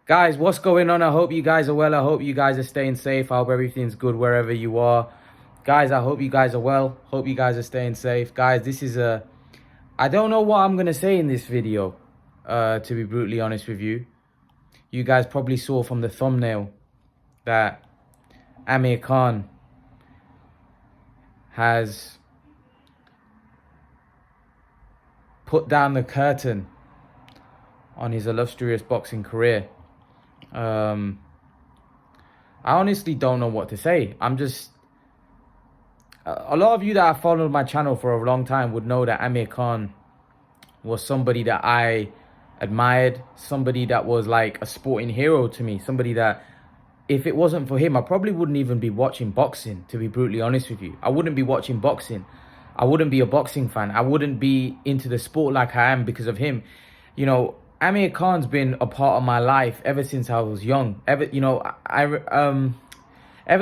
Guys, what's going on? I hope you guys are well. I hope you guys are staying safe. I hope everything's good wherever you are. Guys, I hope you guys are well. Hope you guys are staying safe. Guys, this is I don't know what I'm going to say in this video, to be brutally honest with you. You guys probably saw from the thumbnail that Amir Khan has put down the curtain on his illustrious boxing career. I honestly don't know what to say. A lot of you that have followed my channel for a long time would know that Amir Khan was somebody that I admired, somebody that was like a sporting hero to me, somebody that if it wasn't for him, I probably wouldn't even be watching boxing, to be brutally honest with you. I wouldn't be watching boxing. I wouldn't be a boxing fan. I wouldn't be into the sport like I am because of him. You know, Amir Khan's been a part of my life ever since I was young. Ever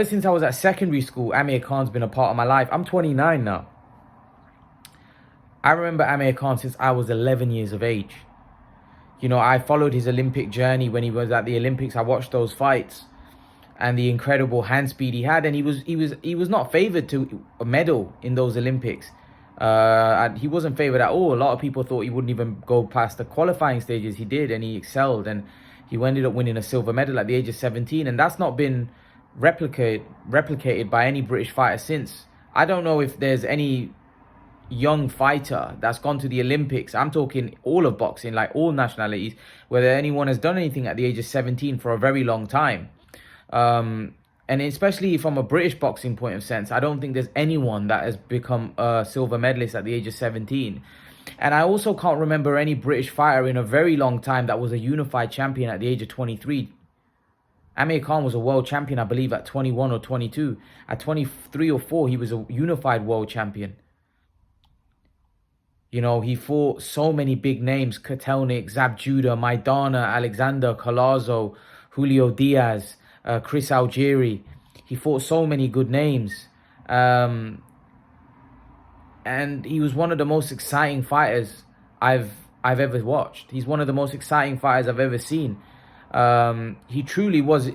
since I was at secondary school, Amir Khan's been a part of my life. I'm 29 now. I remember Amir Khan since I was 11 years of age. You know, I followed his Olympic journey when he was at the Olympics. I watched those fights and the incredible hand speed he had, and he was not favored to a medal in those Olympics. And he wasn't favored at all. A lot of people thought he wouldn't even go past the qualifying stages. He did, and he excelled, and he ended up winning a silver medal at the age of 17, and that's not been replicated by any British fighter since. I don't know if there's any young fighter that's gone to the Olympics, I'm talking all of boxing, like all nationalities, whether anyone has done anything at the age of 17 for a very long time. And especially from a British boxing point of sense, I don't think there's anyone that has become a silver medalist at the age of 17. And I also can't remember any British fighter in a very long time that was a unified champion at the age of 23. Amir Khan was a world champion, I believe, at 21 or 22. At 23 or 4, he was a unified world champion. You know, he fought so many big names: Kotelnik, Zab Judah, Maidana, Alexander, Collazo, Julio Diaz, Chris Algieri. He fought so many good names. And he was one of the most exciting fighters I've ever watched. He's one of the most exciting fighters I've ever seen. He truly was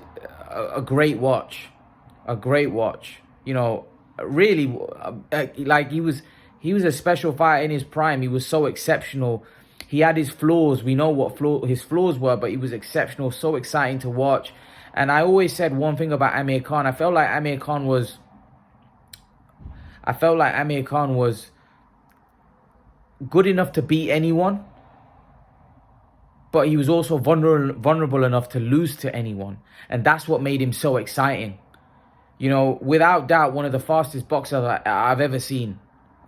a great watch. A great watch. You know, really, like he was a special fighter in his prime. He was so exceptional. He had his flaws. We know what his flaws were, but he was exceptional, so exciting to watch. And I always said one thing about Amir Khan. I felt like Amir Khan was good enough to beat anyone, but he was also vulnerable enough to lose to anyone. And that's what made him so exciting. You know, without doubt, one of the fastest boxers I've ever seen.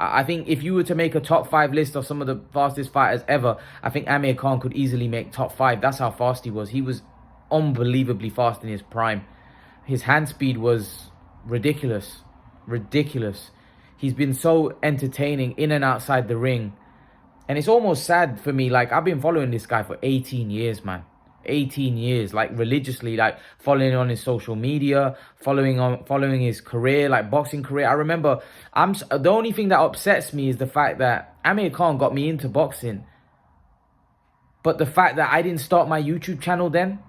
I think if you were to make a top 5 list of some of the fastest fighters ever, I think Amir Khan could easily make top 5. That's how fast he was. He was unbelievably fast in his prime. His hand speed was ridiculous. Ridiculous. He's been so entertaining in and outside the ring. And it's almost sad for me. Like, I've been following this guy for 18 years, man. 18 years, like religiously, like following on his social media, following his career, like boxing career. I remember, the only thing that upsets me is the fact that Amir Khan got me into boxing, but the fact that I didn't start my YouTube channel then,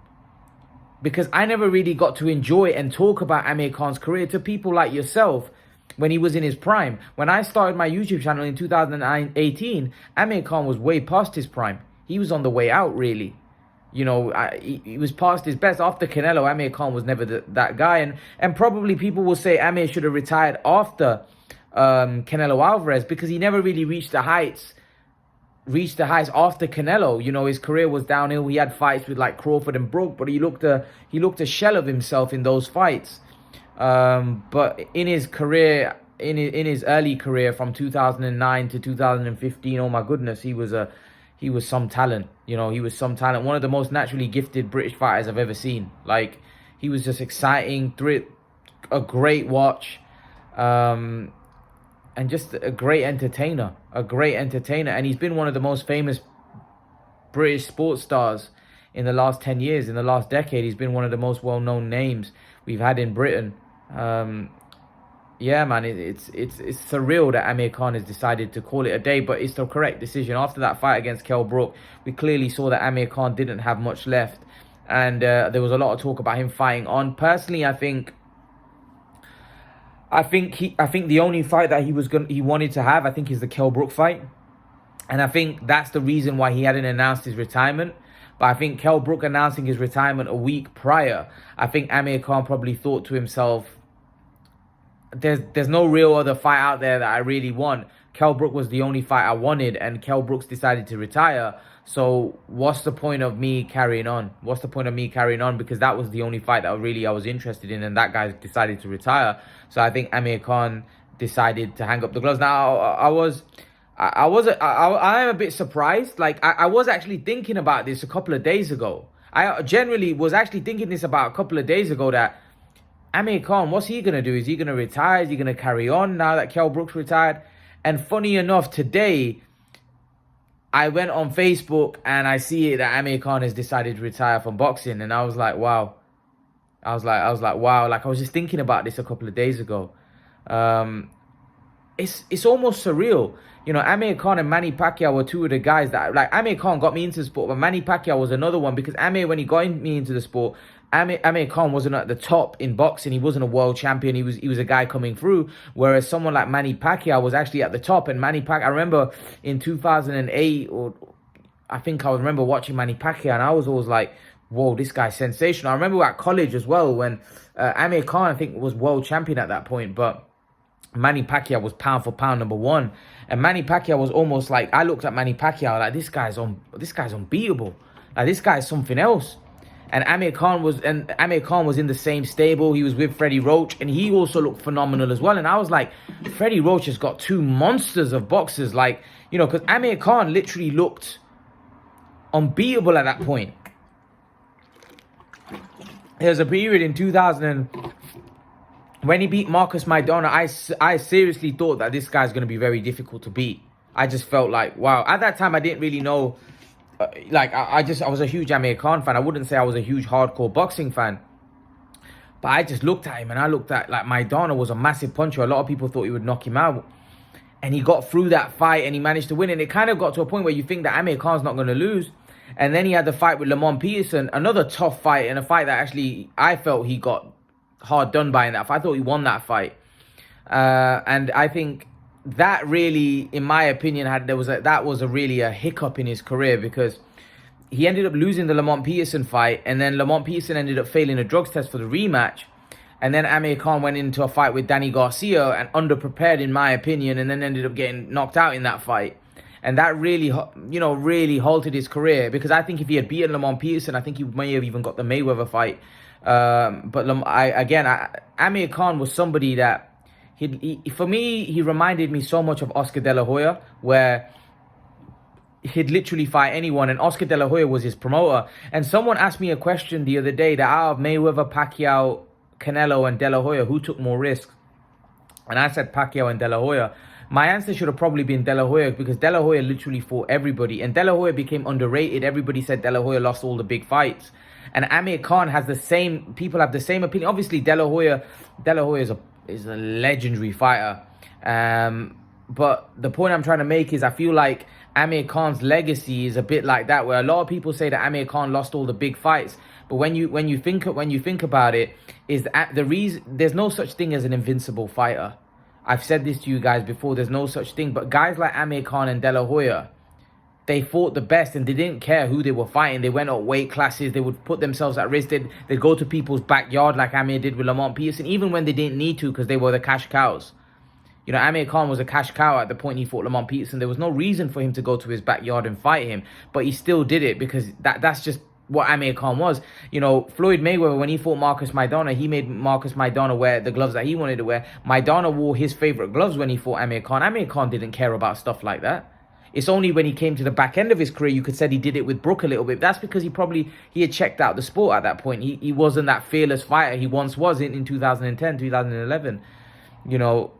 because I never really got to enjoy and talk about Amir Khan's career to people like yourself when he was in his prime. When I started my YouTube channel in 2018, Amir Khan was way past his prime. He was on the way out, really. You know, he was past his best. After Canelo, Amir Khan was never that guy. And probably people will say Amir should have retired after Canelo Alvarez, because he never really reached the heights after Canelo. You know, his career was downhill. He had fights with like Crawford and Brook, but he looked a shell of himself in those fights. But in his career, in his early career from 2009 to 2015, oh my goodness, he was some talent. You know, he was some talent. One of the most naturally gifted British fighters I've ever seen. Like, he was just exciting, a great watch, and just a great entertainer. And he's been one of the most famous British sports stars in the last 10 years. In the last decade, he's been one of the most well-known names we've had in Britain. Yeah, man, it's surreal that Amir Khan has decided to call it a day, but it's the correct decision. After that fight against Kell Brook, we clearly saw that Amir Khan didn't have much left. and there was a lot of talk about him fighting on. Personally, I think the only fight that he wanted to have, I think, is the Kell Brook fight. And I think that's the reason why he hadn't announced his retirement. But I think Kell Brook announcing his retirement a week prior, I think Amir Khan probably thought to himself, there's no real other fight out there that I really want. Kell Brook was the only fight I wanted, and Kell Brook's decided to retire. So what's the point of me carrying on? What's the point of me carrying on? Because that was the only fight that I was interested in, and that guy decided to retire. So I think Amir Khan decided to hang up the gloves. Now I am a bit surprised. Like I was actually thinking about this a couple of days ago. I generally was actually thinking this about a couple of days ago, that Amir Khan, what's he going to do? Is he going to retire? Is he going to carry on now that Kell Brook's retired? And funny enough, today, I went on Facebook and I see that Amir Khan has decided to retire from boxing. And I was like, wow. I was like, wow. Like, I was just thinking about this a couple of days ago. It's almost surreal. You know, Amir Khan and Manny Pacquiao were two of the guys that, like, Amir Khan got me into the sport, but Manny Pacquiao was another one, because Amir, when he got me into the sport, Amir Khan wasn't at the top in boxing. He wasn't a world champion. He was a guy coming through, whereas someone like Manny Pacquiao was actually at the top. And Manny Pacquiao, I remember in 2008, or I think I remember watching Manny Pacquiao, and I was always like, whoa, this guy's sensational. I remember at college as well, when Amir Khan, I think, was world champion at that point, but Manny Pacquiao was pound for pound #1, and Manny Pacquiao was almost like, I looked at Manny Pacquiao like, this guy's unbeatable. Like, this guy's something else. And Amir Khan was in the same stable. He was with Freddie Roach, and he also looked phenomenal as well. And I was like, Freddie Roach has got two monsters of boxers, like, you know, because Amir Khan literally looked unbeatable at that point. There's a period in 2000 when he beat Marcus Maidana, I seriously thought that this guy's going to be very difficult to beat. I just felt like, wow. At that time, I didn't really know. I was a huge Amir Khan fan. I wouldn't say I was a huge hardcore boxing fan. But I just looked at him, and I looked at, like, Maidana was a massive puncher. A lot of people thought he would knock him out. And he got through that fight, and he managed to win. And it kind of got to a point where you think that Amir Khan's not going to lose. And then he had the fight with Lamont Peterson, another tough fight, and a fight that actually I felt he got hard done by in that fight. I thought he won that fight. And I think that really, in my opinion, that was really a hiccup in his career, because he ended up losing the Lamont Peterson fight, and then Lamont Peterson ended up failing a drugs test for the rematch. And then Amir Khan went into a fight with Danny Garcia and underprepared, in my opinion, and then ended up getting knocked out in that fight. And that really, really halted his career, because I think if he had beaten Lamont Peterson, I think he may have even got the Mayweather fight. But Amir Khan was somebody that, for me, he reminded me so much of Oscar De La Hoya, where he'd literally fight anyone, and Oscar De La Hoya was his promoter. And someone asked me a question the other day, that out of Mayweather, Pacquiao, Canelo, and De La Hoya, who took more risks? And I said Pacquiao and De La Hoya. My answer should have probably been De La Hoya, because De La Hoya literally fought everybody, and De La Hoya became underrated. Everybody said De La Hoya lost all the big fights. And Amir Khan has people have the same opinion. Obviously, De La Hoya is a legendary fighter. But the point I'm trying to make is, I feel like Amir Khan's legacy is a bit like that, where a lot of people say that Amir Khan lost all the big fights. But when you think about it, is the reason there's no such thing as an invincible fighter. I've said this to you guys before. There's no such thing. But guys like Amir Khan and De La Hoya, they fought the best, and they didn't care who they were fighting. They went up weight classes. They would put themselves at risk. They'd go to people's backyard like Amir did with Lamont Peterson, even when they didn't need to, because they were the cash cows. You know, Amir Khan was a cash cow at the point he fought Lamont Peterson. There was no reason for him to go to his backyard and fight him, but he still did it, because that's just what Amir Khan was. You know, Floyd Mayweather, when he fought Marcus Maidana, he made Marcus Maidana wear the gloves that he wanted to wear. Maidana wore his favorite gloves when he fought Amir Khan. Amir Khan didn't care about stuff like that. It's only when he came to the back end of his career, you could say he did it with Brook a little bit. That's because he had checked out the sport at that point. He wasn't that fearless fighter he once was in 2010, 2011. You know,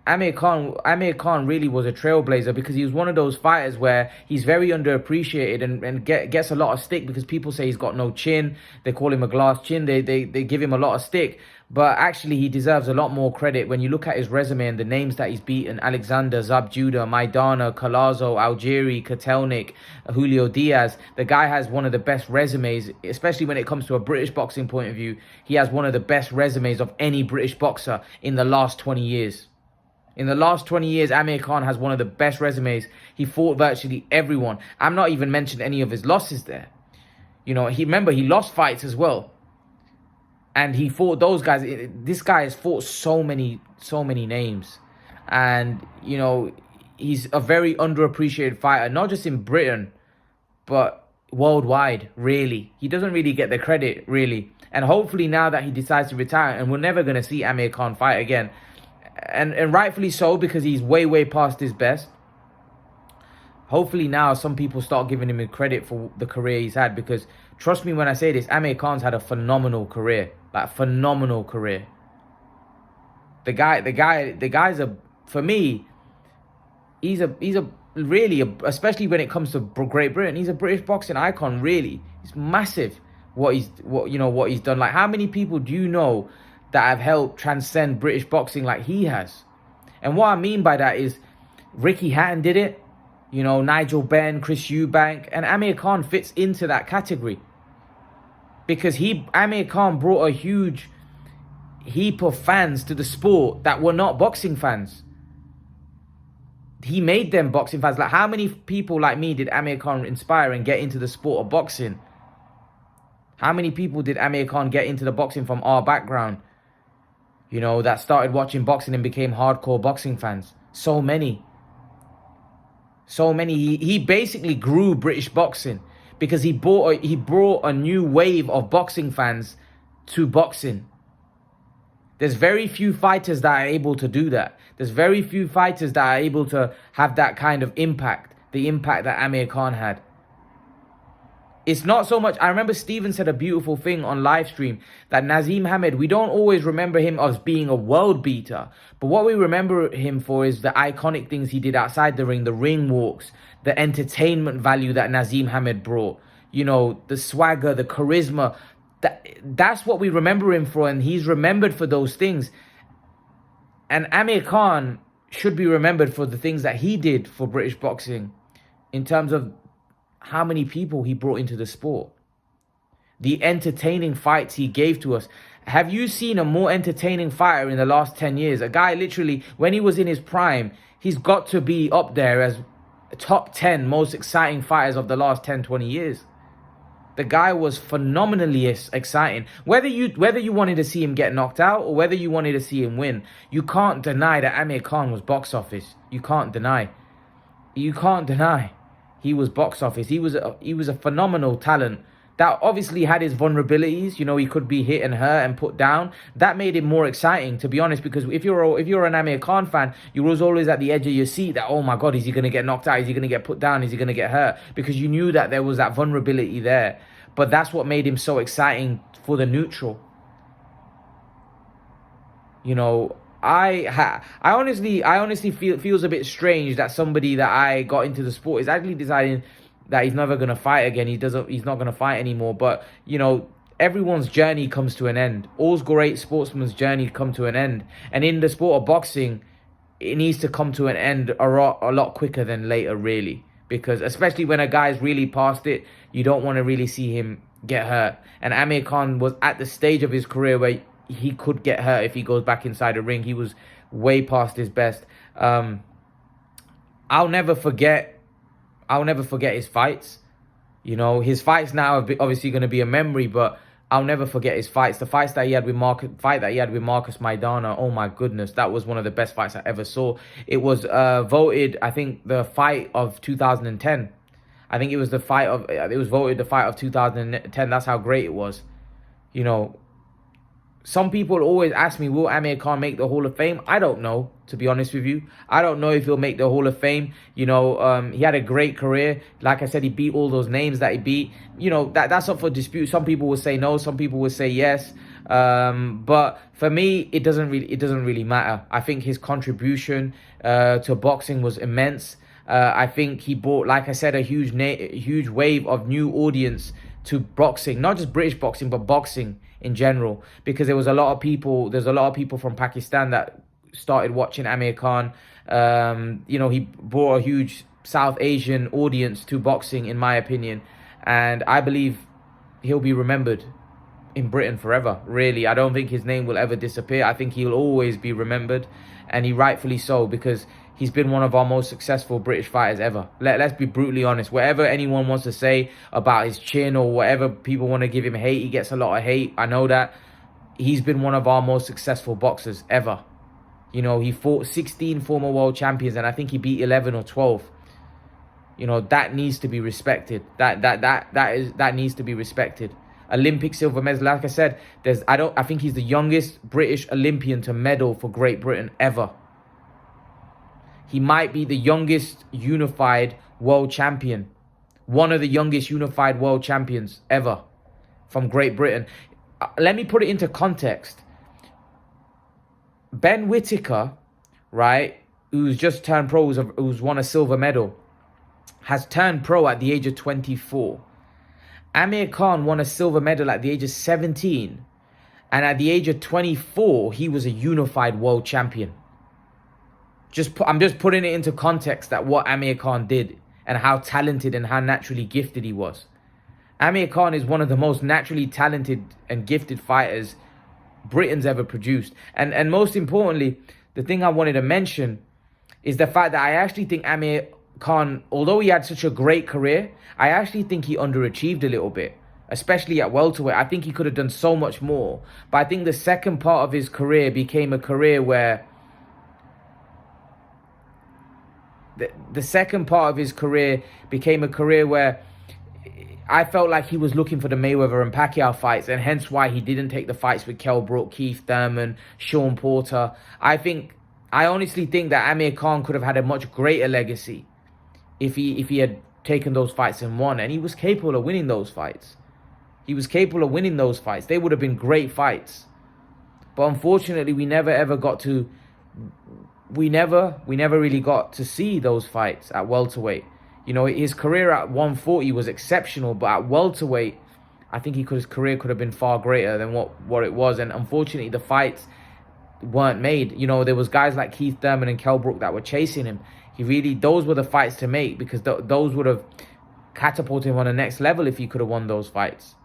Amir Khan really was a trailblazer because he was one of those fighters where he's very underappreciated and gets a lot of stick because people say he's got no chin. They call him a glass chin. They give him a lot of stick. But actually, he deserves a lot more credit when you look at his resume and the names that he's beaten: Alexander, Zabjuda, Maidana, Collazo, Algieri, Kotelnik, Julio Diaz. The guy has one of the best resumes, especially when it comes to a British boxing point of view. He has one of the best resumes of any British boxer in the last 20 years. In the last 20 years, Amir Khan has one of the best resumes. He fought virtually everyone. I'm not even mentioning any of his losses there. You know, he lost fights as well. And he fought those guys. This guy has fought so many names. And, you know, he's a very underappreciated fighter, not just in Britain, but worldwide, really. He doesn't really get the credit, really. And hopefully now that he decides to retire, and we're never going to see Amir Khan fight again, and rightfully so, because he's way past his best. Hopefully now some people start giving him credit for the career he's had, because trust me when I say this, Amir Khan's had a phenomenal career. Like, phenomenal career. The guy's for me, he's really, especially when it comes to Great Britain, he's a British boxing icon, really. It's massive what he's done. Like, how many people do you know that have helped transcend British boxing like he has? And what I mean by that is Ricky Hatton did it, you know, Nigel Benn, Chris Eubank, and Amir Khan fits into that category. Because Amir Khan brought a huge heap of fans to the sport that were not boxing fans. He made them boxing fans. Like, how many people like me did Amir Khan inspire and get into the sport of boxing? How many people did Amir Khan get into the boxing from our background? You know, that started watching boxing and became hardcore boxing fans. So many. So many. He basically grew British boxing because he brought a new wave of boxing fans to boxing. There's very few fighters that are able to do that. There's very few fighters that are able to have that kind of impact. The impact that Amir Khan had. It's not so much. I remember Steven said a beautiful thing on live stream that Naseem Hamed, we don't always remember him as being a world beater. But what we remember him for is the iconic things he did outside the ring walks, the entertainment value that Naseem Hamed brought. You know, the swagger, the charisma. That's what we remember him for, and he's remembered for those things. And Amir Khan should be remembered for the things that he did for British boxing in terms of how many people he brought into the sport. The entertaining fights he gave to us. Have you seen a more entertaining fighter in the last 10 years? A guy literally, when he was in his prime, he's got to be up there as top 10 most exciting fighters of the last 10, 20 years. The guy was phenomenally exciting. Whether you wanted to see him get knocked out or whether you wanted to see him win, you can't deny that Amir Khan was box office. You can't deny. You can't deny. He was box office. He was a phenomenal talent that obviously had his vulnerabilities. You know, he could be hit and hurt and put down. That made it more exciting, to be honest, because if you're an Amir Khan fan, you was always at the edge of your seat that, oh my God, is he going to get knocked out? Is he going to get put down? Is he going to get hurt? Because you knew that there was that vulnerability there. But that's what made him so exciting for the neutral. You know, I honestly feels a bit strange that somebody that I got into the sport is actually deciding that he's never gonna fight again. He's not gonna fight anymore. But you know, everyone's journey comes to an end. All great sportsmen's journey come to an end. And in the sport of boxing, it needs to come to an end a lot quicker than later, really. Because especially when a guy's really past it, you don't want to really see him get hurt. And Amir Khan was at the stage of his career where he could get hurt if he goes back inside the ring. He was way past his best. I'll never forget his fights. You know, his fights now are obviously going to be a memory, but I'll never forget his fights. The fights that he had with Marcus Maidana, oh my goodness, that was one of the best fights I ever saw. It was voted, I think, the fight of 2010. I think it was voted the fight of 2010. That's how great it was. You know, some people always ask me, will Amir Khan make the Hall of Fame? I don't know, to be honest with you. I don't know if he'll make the Hall of Fame. You know, he had a great career. Like I said, he beat all those names that he beat. You know, that's up for dispute. Some people will say no. Some people will say yes. But for me, it doesn't really matter. I think his contribution to boxing was immense. I think he brought, like I said, a huge wave of new audience to boxing, not just British boxing, but boxing in general, because there's a lot of people from Pakistan that started watching Amir Khan. He brought a huge South Asian audience to boxing, in my opinion, and I believe he'll be remembered in Britain forever. Really, I don't think his name will ever disappear. I think he'll always be remembered, and he rightfully so, because he's been one of our most successful British fighters ever. Let's be brutally honest. Whatever anyone wants to say about his chin or whatever people want to give him hate, he gets a lot of hate. I know that. He's been one of our most successful boxers ever. You know, he fought 16 former world champions, and I think he beat 11 or 12. You know, that needs to be respected. That needs to be respected. Olympic silver medal, like I said, I think he's the youngest British Olympian to medal for Great Britain ever. He might be the youngest unified world champion. One of the youngest unified world champions ever from Great Britain. Let me put it into context. Ben Whittaker, right, who's just turned pro, who's won a silver medal, has turned pro at the age of 24. Amir Khan won a silver medal at the age of 17. And at the age of 24, he was a unified world champion. I'm just putting it into context that what Amir Khan did and how talented and how naturally gifted he was. Amir Khan is one of the most naturally talented and gifted fighters Britain's ever produced. And most importantly, the thing I wanted to mention is the fact that I actually think Amir Khan, although he had such a great career, I actually think he underachieved a little bit, especially at welterweight. I think he could have done so much more. But I think the second part of his career became a career where the second part of his career became a career where I felt like he was looking for the Mayweather and Pacquiao fights, and hence why he didn't take the fights with Kell Brook, Keith Thurman, Sean Porter. I honestly think that Amir Khan could have had a much greater legacy if he had taken those fights and won, and he was capable of winning those fights. They would have been great fights. But unfortunately, we never really got to see those fights at welterweight. You know, his career at 140 was exceptional, but at welterweight, I think his career could have been far greater than what it was. And unfortunately, the fights weren't made. You know, there was guys like Keith Thurman and Kell Brook that were chasing him. Those were the fights to make, because those would have catapulted him on the next level if he could have won those fights.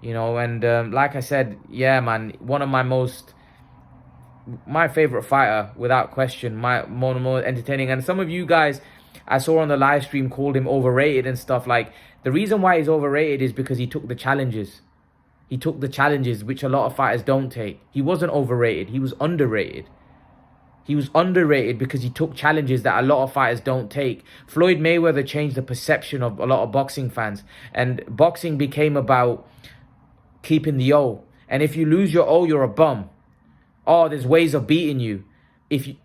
You know, and like I said, yeah, man, one of my favorite fighter, without question, more entertaining. And some of you guys I saw on the live stream called him overrated and stuff. Like, the reason why he's overrated is because he took the challenges. He took the challenges, which a lot of fighters don't take. He wasn't overrated. He was underrated. He was underrated because he took challenges that a lot of fighters don't take. Floyd Mayweather changed the perception of a lot of boxing fans. And boxing became about keeping the O. And if you lose your O, you're a bum. Oh, there's ways of beating you.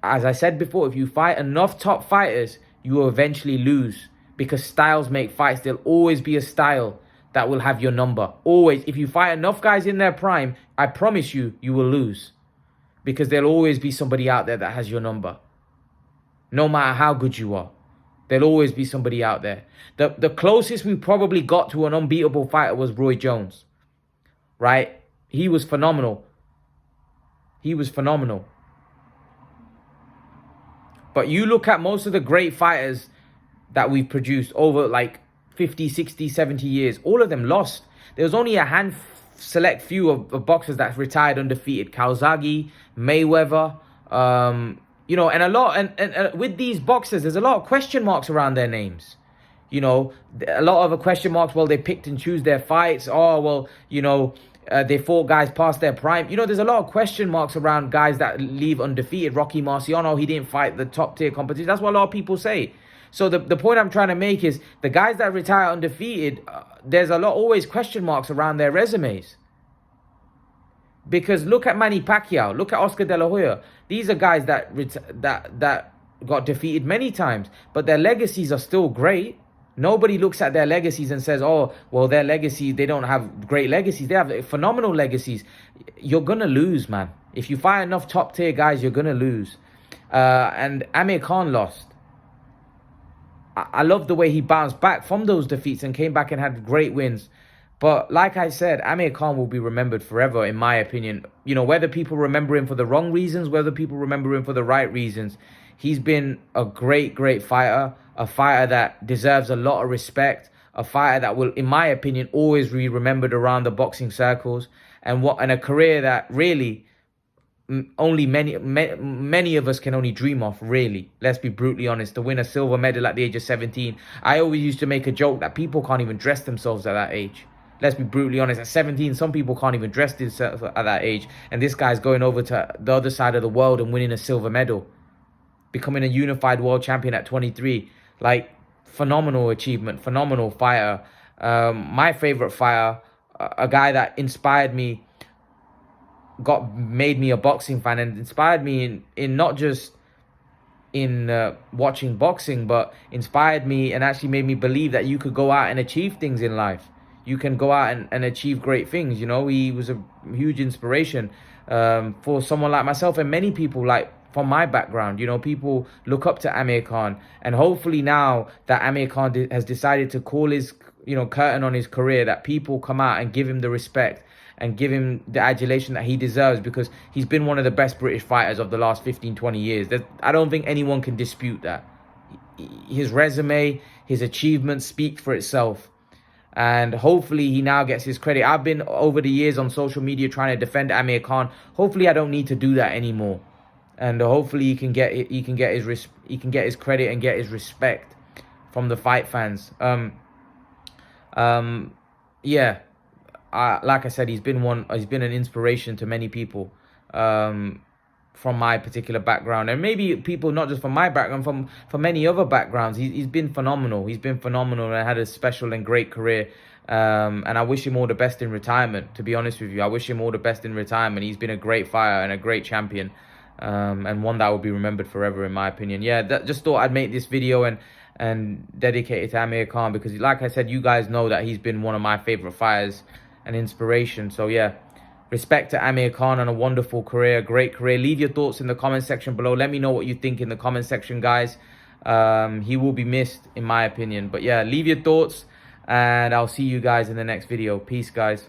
As I said before, if you fight enough top fighters, you will eventually lose, because styles make fights. There'll always be a style that will have your number. Always. If you fight enough guys in their prime, I promise you, you will lose, because there'll always be somebody out there that has your number. No matter how good you are, there'll always be somebody out there. The closest we probably got to an unbeatable fighter was Roy Jones, right? He was phenomenal. But you look at most of the great fighters that we've produced over like 50, 60, 70 years, all of them lost. There was only a select few of boxers that retired undefeated. Calzaghe, Mayweather, you know, and a lot, and with these boxers, there's a lot of question marks around their names. You know, a lot of question marks, well, they picked and choose their fights. Oh, well, you know, they fought guys past their prime. You know, there's a lot of question marks around guys that leave undefeated. Rocky Marciano, he didn't fight the top tier competition. That's what a lot of people say. So the point I'm trying to make is the guys that retire undefeated, there's always question marks around their resumes. Because look at Manny Pacquiao, look at Oscar De La Hoya. These are guys that got defeated many times, but their legacies are still great. Nobody looks at their legacies and says, oh, well, their legacy, they don't have great legacies. They have phenomenal legacies. You're going to lose, man. If you fight enough top tier guys, you're going to lose. And Amir Khan lost. I love the way he bounced back from those defeats and came back and had great wins. But like I said, Amir Khan will be remembered forever, in my opinion. You know, whether people remember him for the wrong reasons, whether people remember him for the right reasons, he's been a great, great fighter. A fighter that deserves a lot of respect. A fighter that will, in my opinion, always be remembered around the boxing circles. And a career that really only many of us can only dream of, really. Let's be brutally honest. To win a silver medal at the age of 17. I always used to make a joke that people can't even dress themselves at that age. Let's be brutally honest. At 17, some people can't even dress themselves at that age. And this guy's going over to the other side of the world and winning a silver medal. Becoming a unified world champion at 23. Like, phenomenal achievement. Phenomenal fighter. My favorite fighter. A guy that inspired me. Made me a boxing fan. And inspired me in not just in watching boxing. But inspired me and actually made me believe that you could go out and achieve things in life. You can go out and achieve great things. You know, he was a huge inspiration for someone like myself and many people like from my background. You know, people look up to Amir Khan. And hopefully now that Amir Khan has decided to call his, you know, curtain on his career, that people come out and give him the respect and give him the adulation that he deserves, because he's been one of the best British fighters of the last 15, 20 years. I don't think anyone can dispute that. His resume, his achievements speak for itself. And hopefully he now gets his credit. I've been over the years on social media trying to defend Amir Khan. Hopefully I don't need to do that anymore. And hopefully he can get his credit and get his respect from the fight fans. Yeah. Like I said, he's been an inspiration to many people. From my particular background, and maybe people not just from my background, from many other backgrounds. He's been phenomenal. He's been phenomenal and had a special and great career. And I wish him all the best in retirement. To be honest with you, I wish him all the best in retirement. He's been a great fighter and a great champion, and one that will be remembered forever, in my opinion. Yeah, just thought I'd make this video and dedicate it to Amir Khan, because, like I said, you guys know that he's been one of my favorite fighters and inspiration. So yeah. Respect to Amir Khan on a wonderful career, great career. Leave your thoughts in the comment section below. Let me know what you think in the comment section, guys. He will be missed, in my opinion. But yeah, leave your thoughts, and I'll see you guys in the next video. Peace, guys.